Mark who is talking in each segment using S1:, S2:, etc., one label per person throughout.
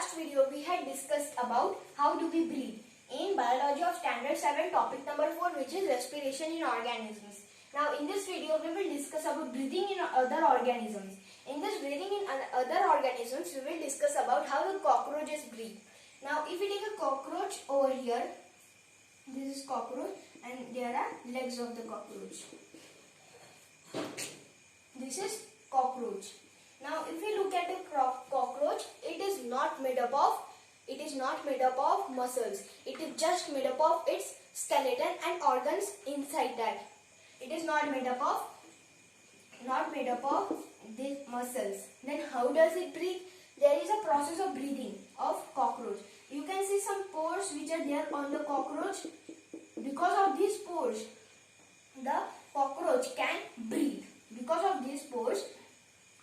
S1: last video we had discussed about how do we breathe in biology of standard 7 topic number 4, which is respiration in organisms. Now in this video we will discuss about breathing in other organisms. In this breathing in other organisms we will discuss about how the cockroaches breathe. Now if we take a cockroach over here, this is cockroach and there are legs of the cockroach. This is cockroach. Now if we look at a cockroach, it is not made up of muscles. It is just made up of its skeleton and organs inside that. It is not made up of these muscles. Then how does it breathe? There is a process of breathing of cockroach. You can see some pores which are there on the cockroach. Because of these pores, the cockroach can breathe. Because of these pores,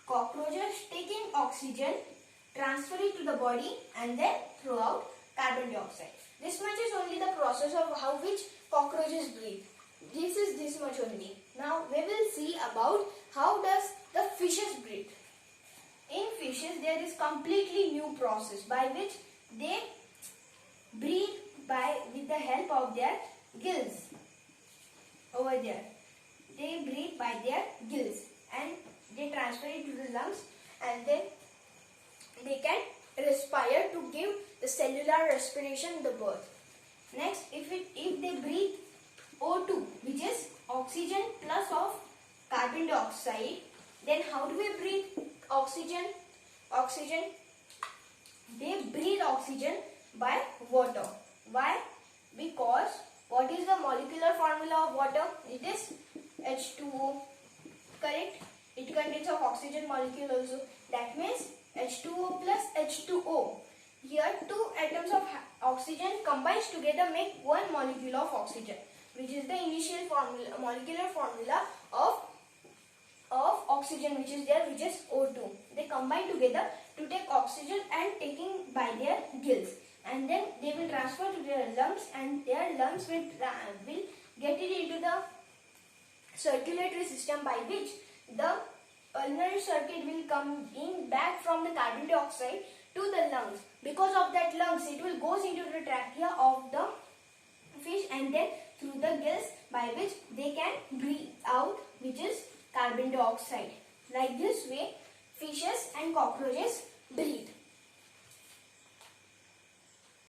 S1: cockroaches take in oxygen, transfer it to the body and then throw out carbon dioxide. This much is only the process of how which cockroaches breathe. This is this much only. Now we will see about how does the fishes breathe. In fishes there is completely new process by which they breathe with the help of their gills. Over there, they breathe by their gills and they transfer it to the lungs and then they can respire to give the cellular respiration in the birth. Next, if they breathe O2, which is oxygen plus of carbon dioxide, then how do we breathe oxygen? They breathe oxygen by water. Why? Because what is the molecular formula of water? It is H2O, correct? It contains of oxygen molecule also. That means H2O plus H2O. Here two atoms of oxygen combines together make one molecule of oxygen, which is the initial molecular formula of oxygen which is there, which is O2. They combine together to take oxygen and taking by their gills, and then they will transfer to their lungs and their lungs will get it into the circulatory system by which the pulmonary circuit will come in back from the carbon dioxide to the lungs. Because of that lungs, it will goes into the trachea of the fish and then through the gills by which they can breathe out, which is carbon dioxide. Like this way, fishes and cockroaches breathe.